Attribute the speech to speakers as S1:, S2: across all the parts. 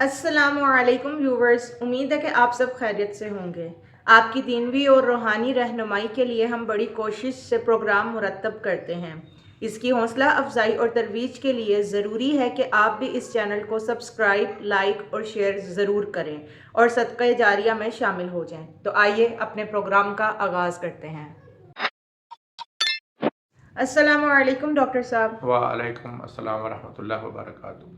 S1: अस्सलामुअलैकुम व्यूवर्स, उम्मीद है कि आप सब खैरियत से होंगे। आपकी दीनवी और रूहानी रहनुमाई के लिए हम बड़ी कोशिश से प्रोग्राम मुरतब करते हैं। इसकी हौसला अफजाई और तरवीज के लिए ज़रूरी है कि आप भी इस चैनल को सब्सक्राइब, लाइक और शेयर ज़रूर करें और सदक़े जारिया में शामिल हो जाएं। तो आइए अपने प्रोग्राम का आगाज़ करते हैं। अस्सलामुअलैकुम डॉक्टर साहब।
S2: वालेकुम अस्सलाम वरहमतुल्लाहि वबरकातुहू।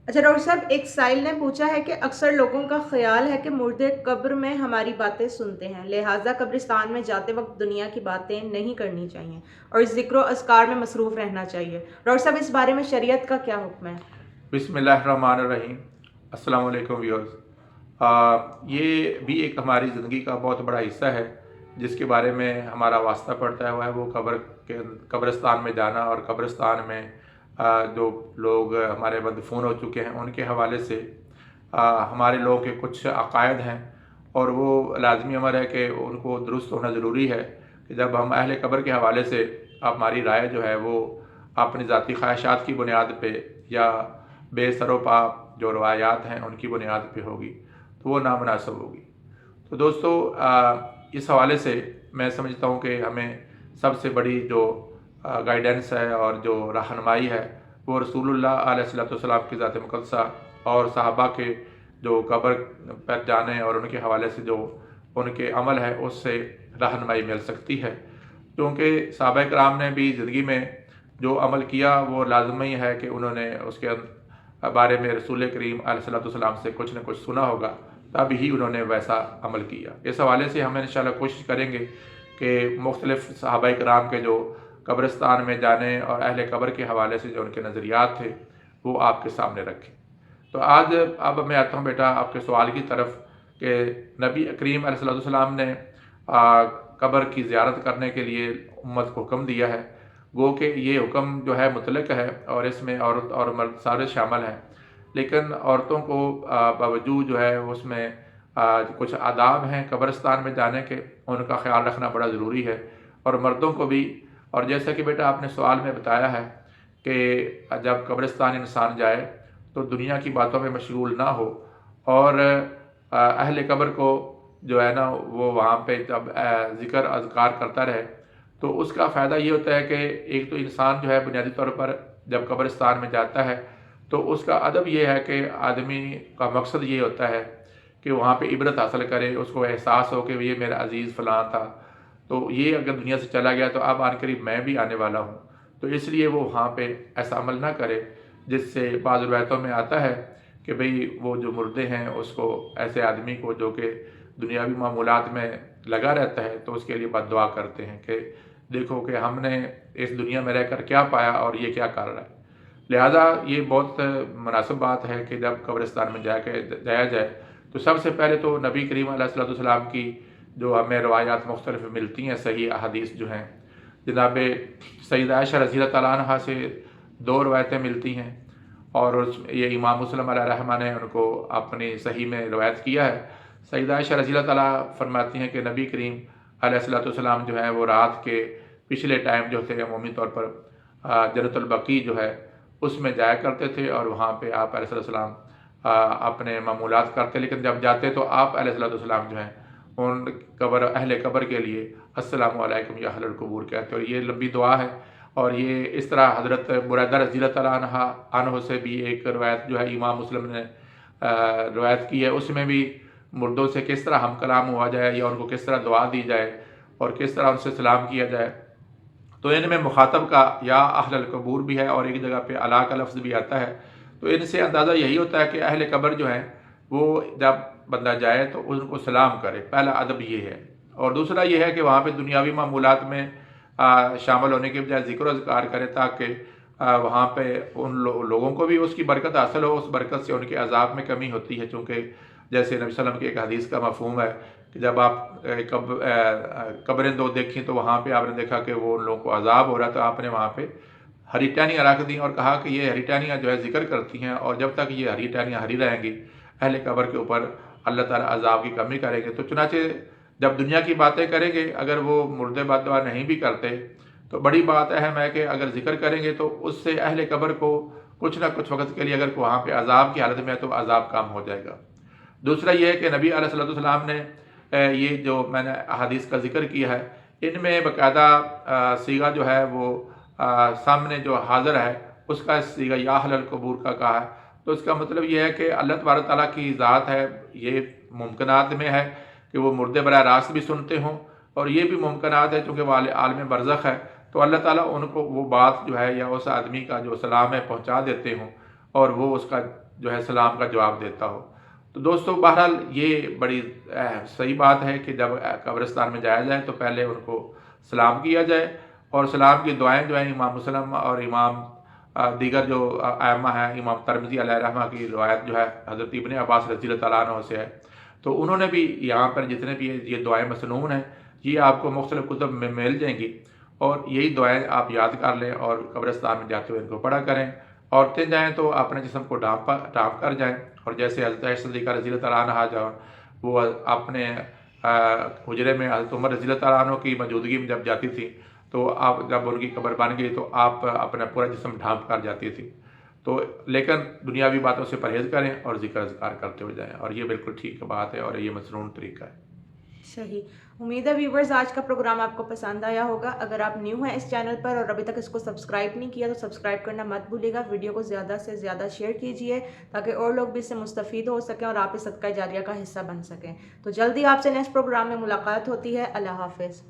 S1: अच्छा डॉक्टर साहब, एक साइल ने पूछा है कि अक्सर लोगों का ख्याल है कि मुर्दे कब्र में हमारी बातें सुनते हैं, लिहाजा कब्रिस्तान में जाते वक्त दुनिया की बातें नहीं करनी चाहिए और ज़िक्र अस्कार में मसरूफ़ रहना चाहिए। डॉक्टर साहब, इस बारे में शरीयत का क्या हुक्म है?
S2: बिस्मिल्लाहिर्रहमानिर्रहीम। अस्सलाम वालेकुम व्यूअर्स। ये भी एक हमारी ज़िंदगी का बहुत बड़ा हिस्सा है जिसके बारे में हमारा वास्ता पड़ता है वो कब्रिस्तान में जाना और कब्रिस्तान में जो लोग हमारे मदफून हो चुके हैं उनके हवाले से हमारे लोगों के कुछ अकायद हैं और वो लाजमी अमर है कि उनको दुरुस्त होना ज़रूरी है कि जब हम अहले कब्र के हवाले से हमारी राय जो है वो अपनी ज़ाती ख्वाहिशात की बुनियाद पे या बेसरोपा जो रवायात हैं उनकी बुनियाद पे होगी तो वो नामुनासिब होगी। तो दोस्तों इस हवाले से मैं समझता हूँ कि हमें सबसे बड़ी जो गाइडेंस है और जो रहनुमाई है वो रसूलुल्लाह अलैहिस्सलाम की ज़ात मुक़द्दसा और सहाबा के जो कब्र पर जाने और उनके हवाले से जो उनके अमल है उससे रहनुमाई मिल सकती है, क्योंकि सहाबा कराम ने भी ज़िंदगी में जो अमल किया वो लाजमी है कि उन्होंने उसके बारे में रसूल करीम अलैहिस्सलाम से कुछ न कुछ सुना होगा, तब ही उन्होंने वैसा अमल किया। इस हवाले से हम इंशाल्लाह कोशिश करेंगे कि मुख्तलिफ़ सहाबा कराम के जो कब्रिस्तान में जाने और अहले कब्र के हवाले से जो उनके नज़रियात थे वो आपके सामने रखें। तो आज अब मैं आता हूँ बेटा आपके सवाल की तरफ कि नबी करीम अलैहिस्सलाम ने कब्र की ज़ियारत करने के लिए उम्मत को हुक्म दिया है। गो कि ये हुक्म जो है मुतलक है और इसमें औरत और मर्द सारे शामिल हैं, लेकिन औरतों को बावजूद जो है उसमें कुछ आदाब हैं कब्रिस्तान में जाने के, उनका ख्याल रखना बड़ा ज़रूरी है और मर्दों को भी। और जैसा कि बेटा आपने सवाल में बताया है कि जब कब्रिस्तान इंसान जाए तो दुनिया की बातों में मशगूल ना हो और अहले कब्र को जो है ना वो वहाँ पे जब ज़िक्र अज़कार करता रहे तो उसका फ़ायदा ये होता है कि एक तो इंसान जो है बुनियादी तौर पर जब कब्रिस्तान में जाता है तो उसका अदब ये है कि आदमी का मकसद ये होता है कि वहाँ पे इबरत हासिल करे, उसको एहसास हो कि ये मेरा अज़ीज़ फ़लाँ था, तो ये अगर दुनिया से चला गया तो अब आन करीब मैं भी आने वाला हूँ, तो इसलिए वो वहाँ पे ऐसा अमल ना करे जिससे बाज़ रिवायतों में आता है कि भाई वो जो मुर्दे हैं उसको ऐसे आदमी को जो कि दुनियावी मामूलात में लगा रहता है तो उसके लिए बद्दुआ करते हैं कि देखो कि हमने इस दुनिया में रहकर क्या पाया और ये क्या कर रहा है। लिहाजा ये बहुत मुनासिब बात है कि जब कब्रिस्तान में जाया जाए तो सबसे पहले तो नबी करीम अलैहिस्सलाम की जो हमें रवायात मुख्तलिफ मिलती हैं, सही अहादीस जो हैं, जनाब सैयदा आयशा रज़ी अल्लाह तआला अन्हा से 2 रवायतें मिलती हैं और ये इमाम मुस्लिम अलैहिर्रहमा ने उनको अपनी सही में रवायत किया है। सैयदा आयशा रज़ी अल्लाह तआला फरमाती हैं कि नबी करीम अलैहिस्सलाम जो है वो रात के पिछले टाइम जो थे अमूमी तौर पर जन्नतुल बकी जो है उसमें जाया करते थे और वहाँ पे आप अलैहिस्सलाम अपने मामूलात करते, लेकिन जब जाते तो आप अलैहिस्सलाम जो हैं उन अहले कब्र के लिए अस्सलामु अलैकुम या अहलल कुबूर कहते हैं। और ये लंबी दुआ है और ये इस तरह हज़रत बुरैदा रज़ी अल्लाह अन्हु से भी एक रवायत जो है इमाम मुस्लिम ने रवायत की है, उसमें भी मुर्दों से किस तरह हम कलाम हुआ जाए या उनको किस तरह दुआ दी जाए और किस तरह उनसे सलाम किया जाए। तो इनमें मुखातब का या अहलल कबूर भी है और एक जगह पे अला का लफ्ज़ भी आता है। तो इनसे अंदाज़ा यही होता है कि अहले कब्र जो हैं वो जब बंदा जाए तो उनको सलाम करे, पहला अदब ये है। और दूसरा ये है कि वहाँ पे दुनियावी मामूलात में शामिल होने के बजाय ज़िक्र अज़कार करे ताकि वहाँ पे उन लोगों को भी उसकी बरकत हासिल हो, उस बरकत से उनके अज़ाब में कमी होती है। चूँकि जैसे नबी सल्लल्लाहु अलैहि वसल्लम की एक हदीस का मफ़हूम है कि जब आप कब्रें 2 देखी तो वहाँ पे आपने देखा कि वो उन लोगों को अज़ाब हो रहा, तो आपने वहाँ पे हरी टहनियाँ रख दी और कहा कि ये हरी टहनियाँ जो है ज़िक्र करती हैं और जब तक ये हरी टहनियाँ हरी रहेंगी अहले कब्र के ऊपर अल्लाह ताला अज़ाब की कमी करेंगे। तो चुनाचे जब दुनिया की बातें करेंगे, अगर वो मुर्दे बद्दुआ नहीं भी करते तो बड़ी बात अहम है कि अगर ज़िक्र करेंगे तो उससे अहले कब्र को کچھ نہ کچھ وقت کے لیے اگر وہاں پہ عذاب کی حالت میں ہے تو عذاب کم ہو جائے گا۔ دوسرا یہ ہے کہ نبی علیہ الصلوۃ والسلام نے یہ جو میں نے احادیث کا ذکر کیا ہے ان میں باقاعدہ صیغہ جو ہے وہ سامنے جو حاضر ہے اس کا صیغہ یا اہل القبور کا کہا ہے، تو اس کا مطلب یہ ہے کہ اللہ تبارک تعالیٰ کی ذات ہے، یہ ممکنات میں ہے کہ وہ مردے براہ راست بھی سنتے ہوں، اور یہ بھی ممکنات ہے چونکہ وہ عالم برزخ ہے تو اللہ تعالیٰ ان کو وہ بات جو ہے یا اس آدمی کا جو سلام ہے پہنچا دیتے ہوں اور وہ اس کا جو ہے سلام کا جواب دیتا ہو۔ تو دوستو بہرحال یہ بڑی صحیح بات ہے کہ جب قبرستان میں جایا جائے تو پہلے ان کو سلام کیا جائے، اور سلام کی دعائیں جو ہیں امام مسلم اور امام دیگر جو ائمہ ہیں، امام ترمذی علیہ رحمہ کی روایت جو ہے حضرت ابن عباس رضی اللہ تعالیٰ عنہ سے ہے، تو انہوں نے بھی یہاں پر جتنے بھی یہ دعائیں مسنون ہیں یہ آپ کو مختلف کتب میں مل جائیں گی، اور یہی دعائیں آپ یاد کر لیں اور قبرستان میں جاتے ہوئے ان کو پڑھا کریں۔ عورتیں جائیں تو اپنے جسم کو ڈھانپ کر جائیں، اور جیسے حضرت عائشہ صدیقہ رضی اللہ تعالیٰ عنہ جو وہ اپنے حجرے میں حضرت عمر رضی اللہ تعالیٰ عنہ کی موجودگی میں جب جاتی تھی تو آپ جب ان کی قبر بن گئی تو آپ اپنا پورا جسم ڈھانپ کر جاتی تھی، تو لیکن دنیاوی باتوں سے پرہیز کریں اور ذکر اذکار کرتے ہوئے جائیں، اور یہ بالکل ٹھیک بات ہے اور یہ مسنون طریقہ ہے۔
S1: صحیح، امید ہے ویورز آج کا پروگرام آپ کو پسند آیا ہوگا۔ اگر آپ نیو ہیں اس چینل پر اور ابھی تک اس کو سبسکرائب نہیں کیا تو سبسکرائب کرنا مت بھولیے گا، ویڈیو کو زیادہ سے زیادہ شیئر کیجئے تاکہ اور لوگ بھی اس سے مستفید ہو سکیں اور آپ اس صدقہ جاریہ کا حصہ بن سکیں۔ تو جلدی آپ سے نیکسٹ پروگرام میں ملاقات ہوتی ہے۔ اللہ حافظ۔